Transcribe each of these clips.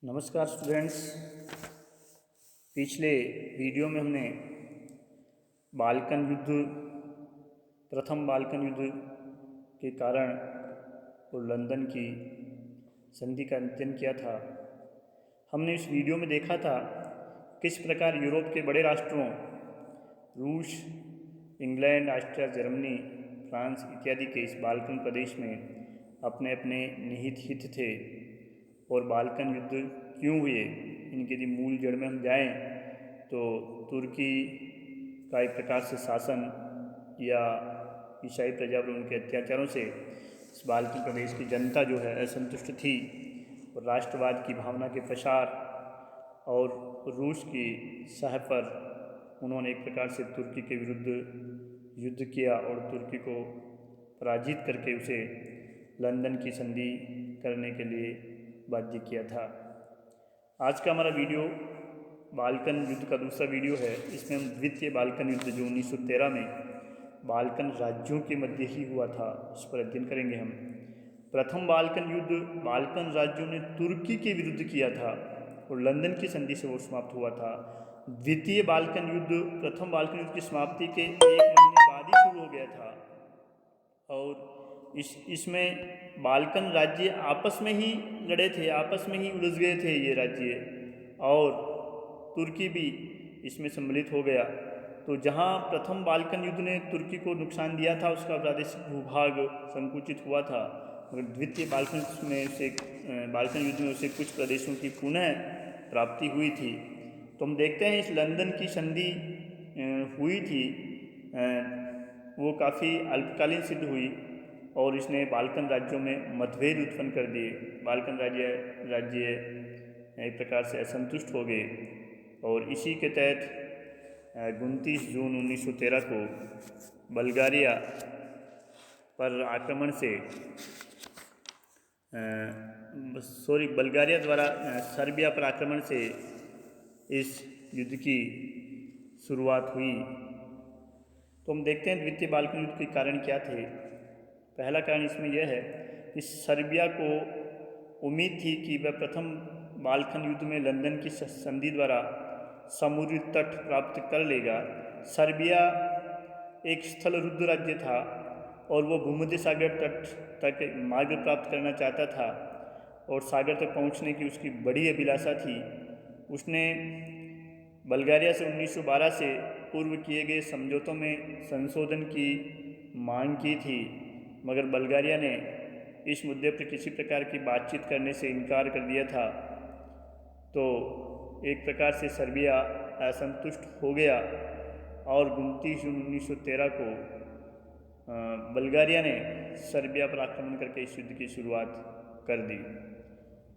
नमस्कार स्टूडेंट्स। पिछले वीडियो में हमने बाल्कन युद्ध, प्रथम बाल्कन युद्ध के कारण और लंदन की संधि का अध्ययन किया था। हमने इस वीडियो में देखा था किस प्रकार यूरोप के बड़े राष्ट्रों रूस, इंग्लैंड, ऑस्ट्रिया, जर्मनी, फ्रांस इत्यादि के इस बाल्कन प्रदेश में अपने अपने निहित हित थे और बाल्कन युद्ध क्यों हुए, इनके यदि मूल जड़ में हम जाएं तो तुर्की का एक प्रकार से शासन या ईसाई प्रजा पर उनके अत्याचारों से इस बाल्कन प्रदेश की जनता जो है असंतुष्ट थी और राष्ट्रवाद की भावना के प्रसार और रूस की सह पर उन्होंने एक प्रकार से तुर्की के विरुद्ध युद्ध किया और तुर्की को पराजित करके उसे लंदन की संधि करने के लिए बाध्य किया था। आज का हमारा वीडियो बाल्कन युद्ध का दूसरा वीडियो है। इसमें हम द्वितीय बाल्कन युद्ध जो 1913 में बाल्कन राज्यों के मध्य ही हुआ था इस पर अध्ययन करेंगे हम। प्रथम बाल्कन युद्ध बाल्कन राज्यों ने तुर्की के विरुद्ध किया था और लंदन की संधि से वो समाप्त हुआ था। द्वितीय बाल्कन युद्ध प्रथम बाल्कन युद्ध की समाप्ति के 1 महीने बाद ही शुरू हो गया था और इसमें बाल्कन राज्य आपस में ही लड़े थे, आपस में ही उलझ गए थे ये राज्य, और तुर्की भी इसमें सम्मिलित हो गया। तो जहाँ प्रथम बाल्कन युद्ध ने तुर्की को नुकसान दिया था, उसका प्रादेशिक भूभाग संकुचित हुआ था, मगर द्वितीय बाल्कन युद्ध में उसे कुछ प्रदेशों की पुनः प्राप्ति हुई थी। तो हम देखते हैं इस लंदन की संधि हुई थी, वो काफ़ी अल्पकालीन सिद्ध हुई और इसने बाल्कन राज्यों में मतभेद उत्पन्न कर दिए। बाल्कन राज्य एक प्रकार से असंतुष्ट हो गए और इसी के तहत 29 जून 1913 को बल्गारिया द्वारा सर्बिया पर आक्रमण से इस युद्ध की शुरुआत हुई। तो हम देखते हैं द्वितीय बाल्कन युद्ध के कारण क्या थे। पहला कारण इसमें यह है कि सर्बिया को उम्मीद थी कि वह प्रथम बाल्कन युद्ध में लंदन की संधि द्वारा समुद्री तट प्राप्त कर लेगा। सर्बिया एक स्थलरुद्ध राज्य था और वो भूमध्य सागर तट तक मार्ग प्राप्त करना चाहता था और सागर तक पहुंचने की उसकी बड़ी अभिलाषा थी। उसने बल्गारिया से 1912 से पूर्व किए गए समझौतों में संशोधन की मांग की थी, मगर बल्गारिया ने इस मुद्दे पर किसी प्रकार की बातचीत करने से इनकार कर दिया था। तो एक प्रकार से सर्बिया असंतुष्ट हो गया और 29 जून 1913 को बल्गारिया ने सर्बिया पर आक्रमण करके इस युद्ध की शुरुआत कर दी।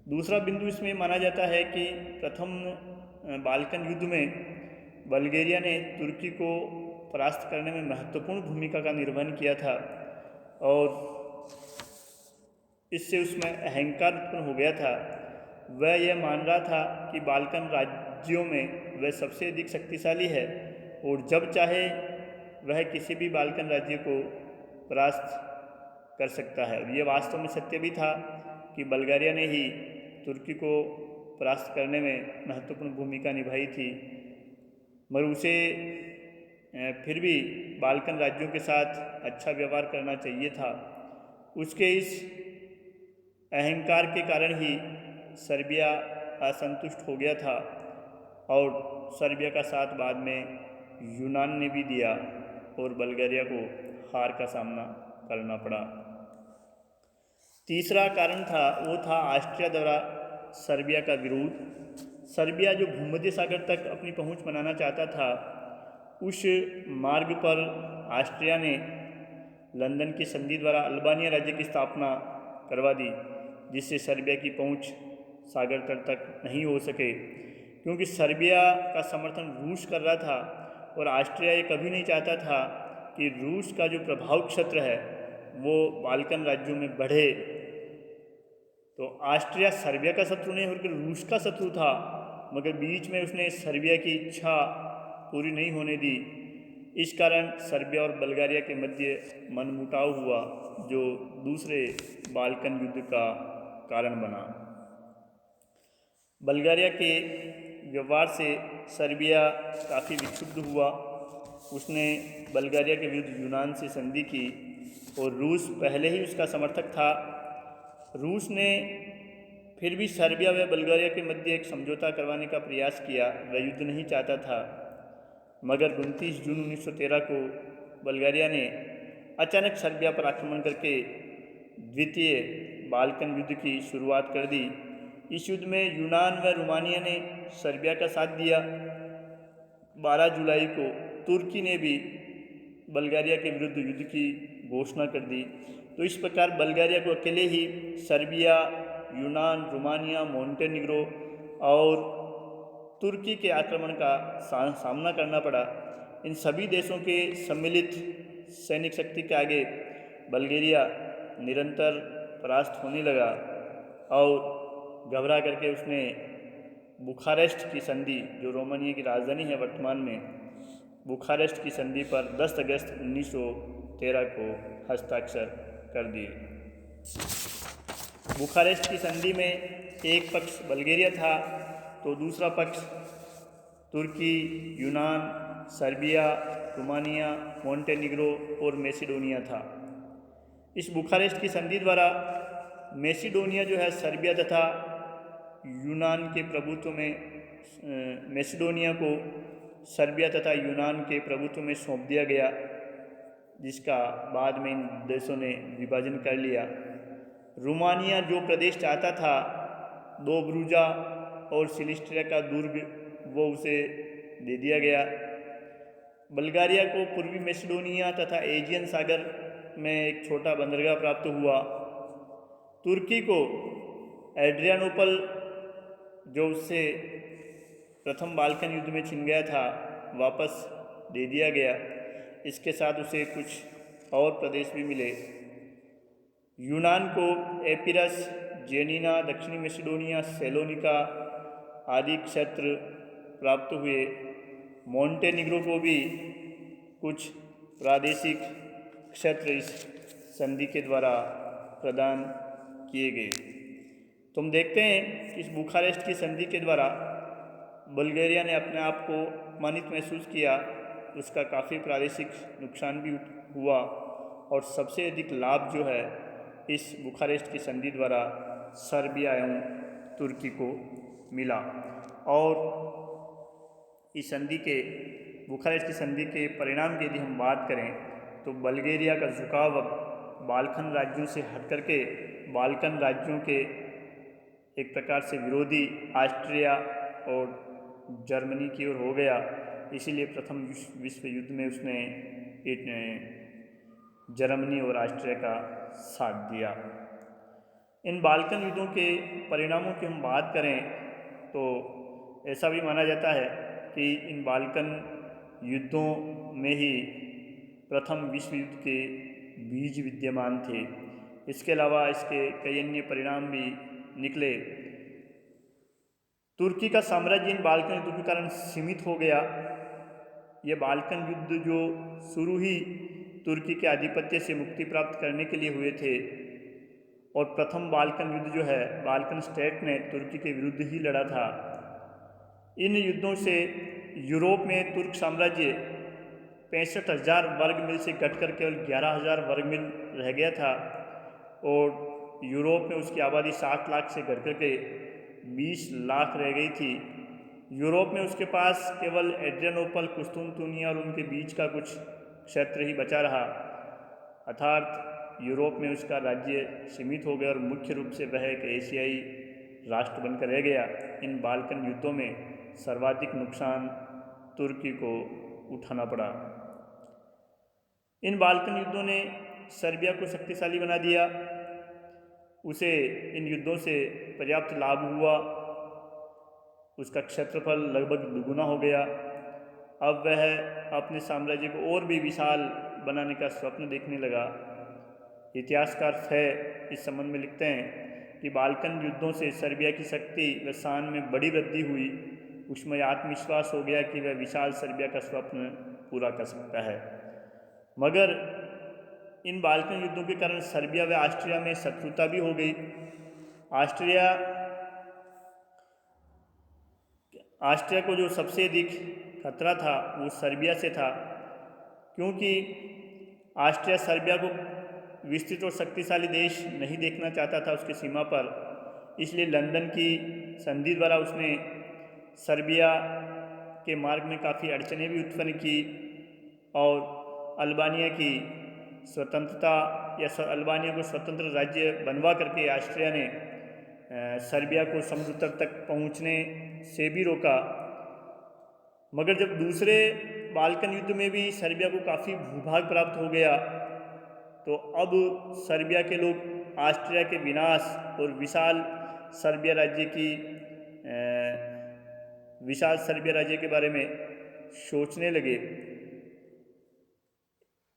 दूसरा बिंदु इसमें माना जाता है कि प्रथम बाल्कन युद्ध में बल्गारिया ने तुर्की को परास्त करने में महत्वपूर्ण भूमिका का निर्वहन किया था और इससे उसमें अहंकार उत्पन्न हो गया था। वह यह मान रहा था कि बाल्कन राज्यों में वह सबसे अधिक शक्तिशाली है और जब चाहे वह किसी भी बाल्कन राज्य को परास्त कर सकता है। यह वास्तव में सत्य भी था कि बल्गारिया ने ही तुर्की को परास्त करने में महत्वपूर्ण भूमिका निभाई थी, मगर उसे फिर भी बाल्कन राज्यों के साथ अच्छा व्यवहार करना चाहिए था। उसके इस अहंकार के कारण ही सर्बिया असंतुष्ट हो गया था और सर्बिया का साथ बाद में यूनान ने भी दिया और बल्गारिया को हार का सामना करना पड़ा। तीसरा कारण वो था ऑस्ट्रिया द्वारा सर्बिया का विरोध। सर्बिया जो भूमध्य सागर तक अपनी पहुंच बनाना चाहता था, उस मार्ग पर ऑस्ट्रिया ने लंदन की संधि द्वारा अल्बानिया राज्य की स्थापना करवा दी, जिससे सर्बिया की पहुंच सागर तट तक नहीं हो सके। क्योंकि सर्बिया का समर्थन रूस कर रहा था और ऑस्ट्रिया ये कभी नहीं चाहता था कि रूस का जो प्रभाव क्षेत्र है वो बाल्कन राज्यों में बढ़े। तो ऑस्ट्रिया सर्बिया का शत्रु नहीं बल्कि रूस का शत्रु था, मगर बीच में उसने सर्बिया की इच्छा पूरी नहीं होने दी। इस कारण सर्बिया और बल्गारिया के मध्य मनमुटाव हुआ, जो दूसरे बाल्कन युद्ध का कारण बना। बल्गारिया के व्यवहार से सर्बिया काफ़ी विक्षुब्ध हुआ। उसने बल्गारिया के विरुद्ध यूनान से संधि की और रूस पहले ही उसका समर्थक था। रूस ने फिर भी सर्बिया व बल्गारिया के मध्य एक समझौता करवाने का प्रयास किया। वह युद्ध नहीं चाहता था, मगर 29 जून 1913 को बल्गारिया ने अचानक सर्बिया पर आक्रमण करके द्वितीय बाल्कन युद्ध की शुरुआत कर दी। इस युद्ध में यूनान व रोमानिया ने सर्बिया का साथ दिया। 12 जुलाई को तुर्की ने भी बल्गारिया के विरुद्ध युद्ध की घोषणा कर दी। तो इस प्रकार बल्गारिया को अकेले ही सर्बिया, यूनान, रोमानिया, मोंटेनिग्रो और तुर्की के आक्रमण का सामना करना पड़ा। इन सभी देशों के सम्मिलित सैनिक शक्ति के आगे बल्गारिया निरंतर परास्त होने लगा और घबरा करके उसने बुखारेस्ट की संधि, जो रोमानिया की राजधानी है वर्तमान में, बुखारेस्ट की संधि पर 10 अगस्त 1913 को हस्ताक्षर कर दिए। बुखारेस्ट की संधि में एक पक्ष बल्गारिया था तो दूसरा पक्ष तुर्की, यूनान, सर्बिया, रोमानिया, मोंटेनिग्रो और मैसिडोनिया था। इस बुखारेस्ट की संधि द्वारा मैसिडोनिया जो है सर्बिया तथा यूनान के प्रभुत्व में, मैसिडोनिया को सर्बिया तथा यूनान के प्रभुत्व में सौंप दिया गया, जिसका बाद में इन देशों ने विभाजन कर लिया। रोमानिया जो प्रदेश चाहता था, दोब्रूजा और सिलिस्ट्रिया का दुर्ग, वो उसे दे दिया गया। बल्गारिया को पूर्वी मैसिडोनिया तथा एजियन सागर में एक छोटा बंदरगाह प्राप्त हुआ। तुर्की को एड्रियानोपल, जो उससे प्रथम बाल्कन युद्ध में छिन गया था, वापस दे दिया गया। इसके साथ उसे कुछ और प्रदेश भी मिले। यूनान को एपिरस, जेनिना, दक्षिणी मैसिडोनिया, सेलोनिका आदि क्षेत्र प्राप्त हुए। मोंटेनिग्रो को भी कुछ प्रादेशिक क्षेत्र इस संधि के द्वारा प्रदान किए गए। तो हम देखते हैं कि इस बुखारेस्ट की संधि के द्वारा बल्गारिया ने अपने आप को अपमानित महसूस किया। उसका काफ़ी प्रादेशिक नुकसान भी हुआ और सबसे अधिक लाभ जो है इस बुखारेस्ट की संधि द्वारा सर्बिया एवं तुर्की को मिला। और इस संधि के, बुखारेस्ट की संधि के परिणाम की यदि हम बात करें तो बल्गारिया का झुकाव अब बाल्कन राज्यों से हट करके बाल्कन राज्यों के एक प्रकार से विरोधी ऑस्ट्रिया और जर्मनी की ओर हो गया। इसीलिए प्रथम विश्व युद्ध में उसने जर्मनी और ऑस्ट्रिया का साथ दिया। इन बाल्कन युद्धों के परिणामों की हम बात करें तो ऐसा भी माना जाता है कि इन बाल्कन युद्धों में ही प्रथम विश्व युद्ध के बीज विद्यमान थे। इसके अलावा इसके कई अन्य परिणाम भी निकले। तुर्की का साम्राज्य इन बाल्कन युद्धों के कारण सीमित हो गया। ये बाल्कन युद्ध जो शुरू ही तुर्की के आधिपत्य से मुक्ति प्राप्त करने के लिए हुए थे और प्रथम बाल्कन युद्ध जो है बाल्कन स्टेट ने तुर्की के विरुद्ध ही लड़ा था। इन युद्धों से यूरोप में तुर्क साम्राज्य 65,000 वर्ग मील से घटकर केवल 11,000 वर्ग मील रह गया था और यूरोप में उसकी आबादी 7 लाख से घटकर के 20 लाख रह गई थी। यूरोप में उसके पास केवल एड्रियानोपल, कुस्तुनतुनिया और उनके बीच का कुछ क्षेत्र ही बचा रहा, अर्थात यूरोप में उसका राज्य सीमित हो गया और मुख्य रूप से वह एक एशियाई राष्ट्र बनकर रह गया। इन बाल्कन युद्धों में सर्वाधिक नुकसान तुर्की को उठाना पड़ा। इन बाल्कन युद्धों ने सर्बिया को शक्तिशाली बना दिया। उसे इन युद्धों से पर्याप्त लाभ हुआ। उसका क्षेत्रफल लगभग दुगुना हो गया। अब वह अपने साम्राज्य को और भी विशाल बनाने का स्वप्न देखने लगा। इतिहासकार फे इस संबंध में लिखते हैं कि बाल्कन युद्धों से सर्बिया की शक्ति व शान में बड़ी वृद्धि हुई। उसमें आत्मविश्वास हो गया कि वह विशाल सर्बिया का स्वप्न पूरा कर सकता है। मगर इन बाल्कन युद्धों के कारण सर्बिया व ऑस्ट्रिया में शत्रुता भी हो गई। ऑस्ट्रिया ऑस्ट्रिया को जो सबसे अधिक खतरा था वो सर्बिया से था, क्योंकि ऑस्ट्रिया सर्बिया को विस्तृत और शक्तिशाली देश नहीं देखना चाहता था उसकी सीमा पर। इसलिए लंदन की संधि द्वारा उसने सर्बिया के मार्ग में काफ़ी अड़चनें भी उत्पन्न की और अल्बानिया की स्वतंत्रता या अल्बानिया को स्वतंत्र राज्य बनवा करके ऑस्ट्रिया ने सर्बिया को समुद्र तट तक पहुंचने से भी रोका। मगर जब दूसरे बाल्कन युद्ध में भी सर्बिया को काफ़ी भूभाग प्राप्त हो गया, तो अब सर्बिया के लोग ऑस्ट्रिया के विनाश और विशाल सर्बिया राज्य के बारे में सोचने लगे।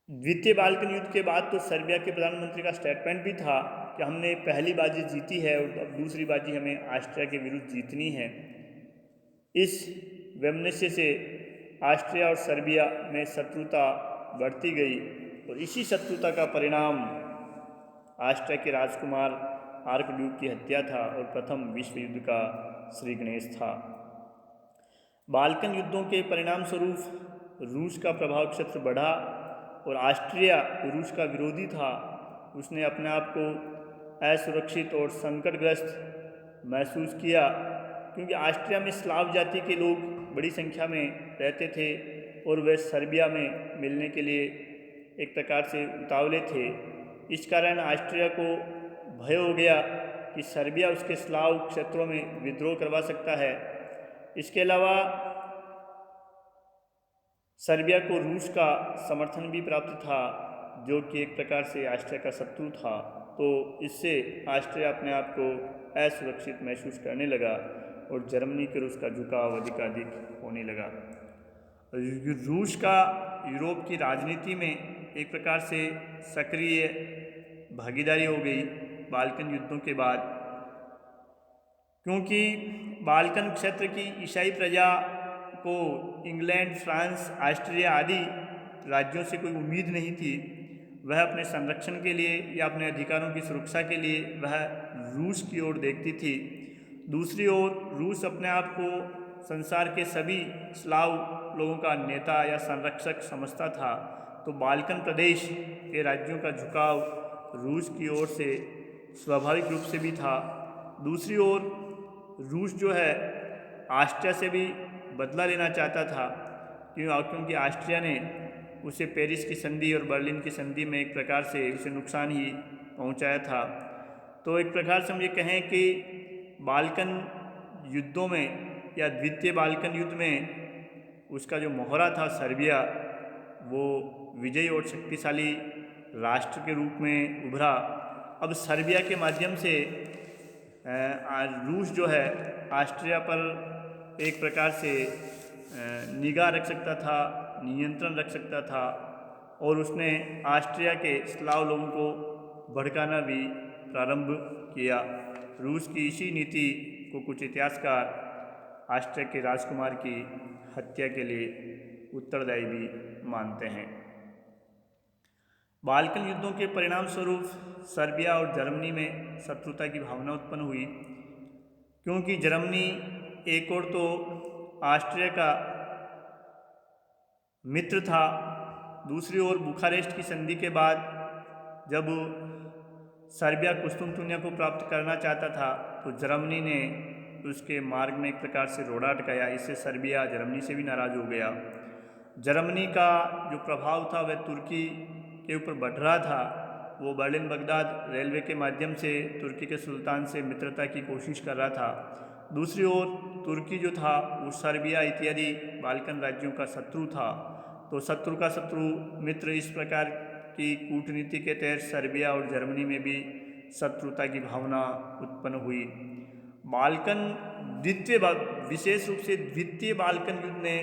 द्वितीय बाल्कन युद्ध के बाद तो सर्बिया के प्रधानमंत्री का स्टेटमेंट भी था कि हमने पहली बाजी जीती है और अब दूसरी बाजी हमें ऑस्ट्रिया के विरुद्ध जीतनी है। इस वैमनस्य से ऑस्ट्रिया और सर्बिया में शत्रुता बढ़ती गई और इसी शत्रुता का परिणाम ऑस्ट्रिया के राजकुमार आर्कड्यूक की हत्या था और प्रथम विश्व युद्ध का श्री गणेश था। बाल्कन युद्धों के परिणाम स्वरूप रूस का प्रभाव क्षेत्र बढ़ा और ऑस्ट्रिया रूस का विरोधी था। उसने अपने आप को असुरक्षित और संकटग्रस्त महसूस किया, क्योंकि ऑस्ट्रिया में स्लाव जाति के लोग बड़ी संख्या में रहते थे और वे सर्बिया में मिलने के लिए एक प्रकार से उतावले थे। इस कारण ऑस्ट्रिया को भय हो गया कि सर्बिया उसके स्लाव क्षेत्रों में विद्रोह करवा सकता है। इसके अलावा सर्बिया को रूस का समर्थन भी प्राप्त था, जो कि एक प्रकार से ऑस्ट्रिया का शत्रु था। तो इससे ऑस्ट्रिया अपने आप को असुरक्षित महसूस करने लगा और जर्मनी के रूस का झुकाव अधिकाधिक होने लगा। रूस का यूरोप की राजनीति में एक प्रकार से सक्रिय भागीदारी हो गई बाल्कन युद्धों के बाद, क्योंकि बाल्कन क्षेत्र की ईसाई प्रजा को इंग्लैंड, फ्रांस, ऑस्ट्रिया आदि राज्यों से कोई उम्मीद नहीं थी। वह अपने संरक्षण के लिए या अपने अधिकारों की सुरक्षा के लिए वह रूस की ओर देखती थी। दूसरी ओर रूस अपने आप को संसार के सभी स्लाव लोगों का नेता या संरक्षक समझता था। तो बाल्कन प्रदेश के राज्यों का झुकाव रूस की ओर से स्वाभाविक रूप से भी था। दूसरी ओर रूस जो है ऑस्ट्रिया से भी बदला लेना चाहता था, क्योंकि ऑस्ट्रिया ने उसे पेरिस की संधि और बर्लिन की संधि में एक प्रकार से उसे नुकसान ही पहुंचाया था। तो एक प्रकार से हम ये कहें कि बाल्कन युद्धों में या द्वितीय बाल्कन युद्ध में उसका जो मोहरा था सर्बिया, वो विजयी और शक्तिशाली राष्ट्र के रूप में उभरा। अब सर्बिया के माध्यम से रूस जो है ऑस्ट्रिया पर एक प्रकार से निगाह रख सकता था, नियंत्रण रख सकता था और उसने ऑस्ट्रिया के स्लाव लोगों को भड़काना भी प्रारंभ किया। रूस की इसी नीति को कुछ इतिहासकार ऑस्ट्रिया के राजकुमार की हत्या के लिए उत्तरदायी भी मानते हैं। बाल्कन युद्धों के परिणाम स्वरूप सर्बिया और जर्मनी में शत्रुता की भावना उत्पन्न हुई, क्योंकि जर्मनी एक और तो ऑस्ट्रिया का मित्र था, दूसरी ओर बुखारेस्ट की संधि के बाद जब सर्बिया कुस्तुनतुनिया को प्राप्त करना चाहता था तो जर्मनी ने उसके मार्ग में एक प्रकार से रोड़ा अटकाया। इससे सर्बिया जर्मनी से भी नाराज़ हो गया। जर्मनी का जो प्रभाव था वह तुर्की के ऊपर बढ़ रहा था। वो बर्लिन बगदाद रेलवे के माध्यम से तुर्की के सुल्तान से मित्रता की कोशिश कर रहा था। दूसरी ओर तुर्की जो था वो सर्बिया इत्यादि बाल्कन राज्यों का शत्रु था। तो शत्रु का शत्रु मित्र, इस प्रकार की कूटनीति के तहत सर्बिया और जर्मनी में भी शत्रुता की भावना उत्पन्न हुई। विशेष रूप से द्वितीय बाल्कन युद्ध ने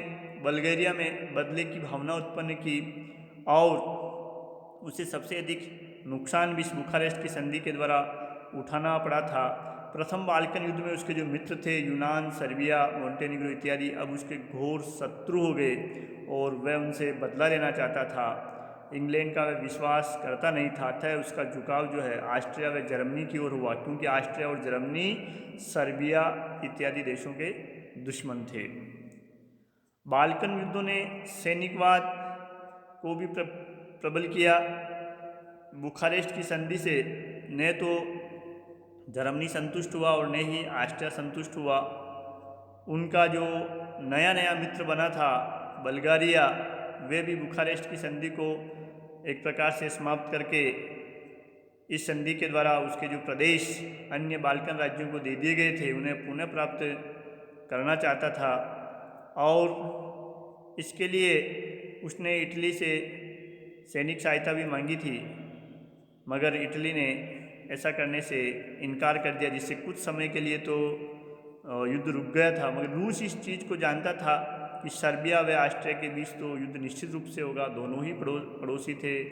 बल्गेरिया में बदले की भावना उत्पन्न की और उसे सबसे अधिक नुकसान भी बुखारेस्ट की संधि के द्वारा उठाना पड़ा था। प्रथम बाल्कन युद्ध में उसके जो मित्र थे यूनान, सर्बिया, मोंटेनिग्रो इत्यादि अब उसके घोर शत्रु हो गए और वह उनसे बदला लेना चाहता था। इंग्लैंड का वह विश्वास करता नहीं था, अतः उसका झुकाव जो है ऑस्ट्रिया व जर्मनी की ओर हुआ, क्योंकि ऑस्ट्रिया और जर्मनी सर्बिया इत्यादि देशों के दुश्मन थे। बाल्कन युद्धों ने सैनिकवाद को भी प्रबल किया। बुखारेस्ट की संधि से न तो जर्मनी संतुष्ट हुआ और न ही ऑस्ट्रिया संतुष्ट हुआ। उनका जो नया नया मित्र बना था बल्गारिया, वे भी बुखारेस्ट की संधि को एक प्रकार से समाप्त करके इस संधि के द्वारा उसके जो प्रदेश अन्य बाल्कन राज्यों को दे दिए गए थे उन्हें पुनः प्राप्त करना चाहता था। और इसके लिए उसने इटली से सैनिक सहायता भी मांगी थी, मगर इटली ने ऐसा करने से इनकार कर दिया, जिससे कुछ समय के लिए तो युद्ध रुक गया था। मगर रूस इस चीज़ को जानता था कि सर्बिया व ऑस्ट्रिया के बीच तो युद्ध निश्चित रूप से होगा। दोनों ही पड़ोसी थे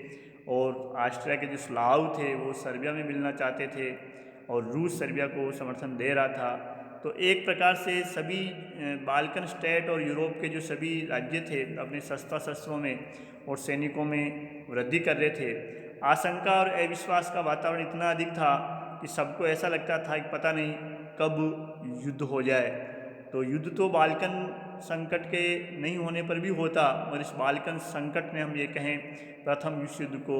और ऑस्ट्रिया के जो स्लाव थे वो सर्बिया में मिलना चाहते थे और रूस सर्बिया को समर्थन दे रहा था। तो एक प्रकार से सभी बाल्कन स्टेट और यूरोप के जो सभी राज्य थे अपने शस्त्रों में और सैनिकों में वृद्धि कर रहे थे। आशंका और अविश्वास का वातावरण इतना अधिक था कि सबको ऐसा लगता था कि पता नहीं कब युद्ध हो जाए। तो युद्ध तो बाल्कन संकट के नहीं होने पर भी होता, और इस बाल्कन संकट ने हम ये कहें प्रथम विश्व युद्ध को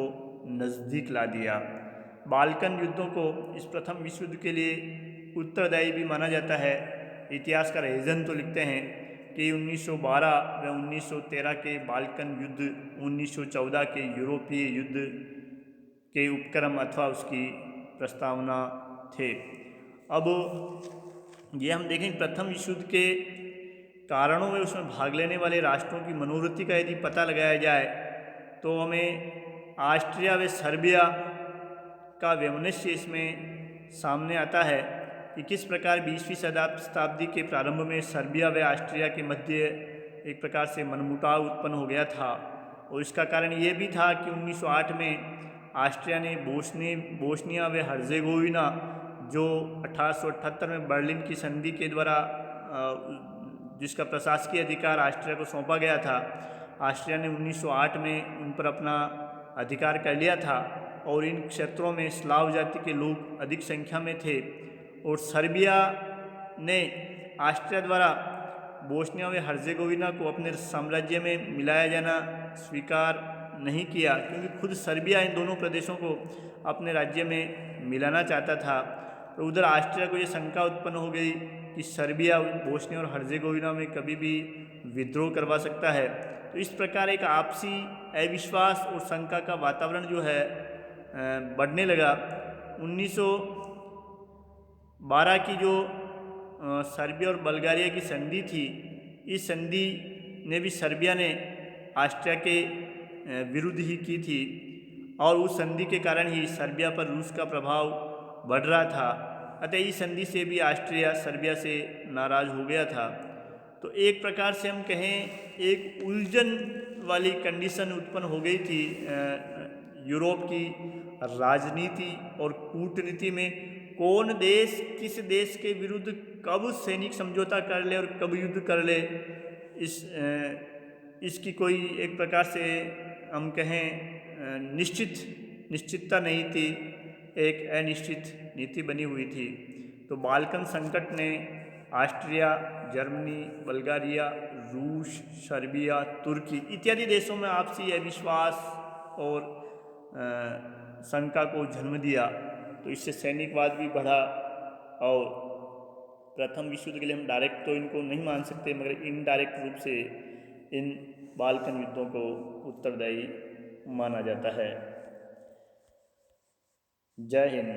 नज़दीक ला दिया। बाल्कन युद्धों को इस प्रथम विश्व युद्ध के लिए उत्तरदायी भी माना जाता है। इतिहासकार हेजन तो लिखते हैं कि 1912 व 1913 के बाल्कन युद्ध 1914 के यूरोपीय युद्ध के उपक्रम अथवा उसकी प्रस्तावना थे। अब ये हम देखें प्रथम विश्व युद्ध के कारणों में उसमें भाग लेने वाले राष्ट्रों की मनोवृत्ति का यदि पता लगाया जाए तो हमें ऑस्ट्रिया व सर्बिया का वैमनस्य इसमें सामने आता है कि किस प्रकार 20वीं शताब्दी के प्रारंभ में सर्बिया व ऑस्ट्रिया के मध्य एक प्रकार से मनमुटाव उत्पन्न हो गया था। और इसका कारण ये भी था कि 1908 में ऑस्ट्रिया ने बोस्निया व हर्जेगोविना जो 1878 में बर्लिन की संधि के द्वारा जिसका प्रशासकीय अधिकार ऑस्ट्रिया को सौंपा गया था, ऑस्ट्रिया ने 1908 में उन पर अपना अधिकार कर लिया था और इन क्षेत्रों में स्लाव जाति के लोग अधिक संख्या में थे। और सर्बिया ने ऑस्ट्रिया द्वारा बोस्निया व हर्जेगोविना को अपने साम्राज्य में मिलाया जाना स्वीकार नहीं किया, क्योंकि खुद सर्बिया इन दोनों प्रदेशों को अपने राज्य में मिलाना चाहता था। तो उधर ऑस्ट्रिया को ये शंका उत्पन्न हो गई कि सर्बिया बोस्निया और हर्जेगोविना में कभी भी विद्रोह करवा सकता है। तो इस प्रकार एक आपसी अविश्वास और शंका का वातावरण जो है बढ़ने लगा। 1912 की जो सर्बिया और बल्गारिया की संधि थी, इस संधि ने भी सर्बिया ने ऑस्ट्रिया के विरुद्ध ही की थी और उस संधि के कारण ही सर्बिया पर रूस का प्रभाव बढ़ रहा था। अतः इस संधि से भी ऑस्ट्रिया सर्बिया से नाराज़ हो गया था। तो एक प्रकार से हम कहें एक उलझन वाली कंडीशन उत्पन्न हो गई थी यूरोप की राजनीति और कूटनीति में। कौन देश किस देश के विरुद्ध कब सैनिक समझौता कर ले और कब युद्ध कर ले, इसकी कोई एक प्रकार से हम कहें निश्चितता नहीं थी, एक अनिश्चित नीति बनी हुई थी। तो बाल्कन संकट ने ऑस्ट्रिया, जर्मनी, बल्गारिया, रूस, सर्बिया, तुर्की इत्यादि देशों में आपसी अविश्वास और शंका को जन्म दिया। तो इससे सैनिकवाद भी बढ़ा और प्रथम विश्व युद्ध के लिए हम डायरेक्ट तो इनको नहीं मान सकते, मगर इनडायरेक्ट रूप से इन बाल्कन युद्धों को उत्तरदायी माना जाता है। जय हिंद।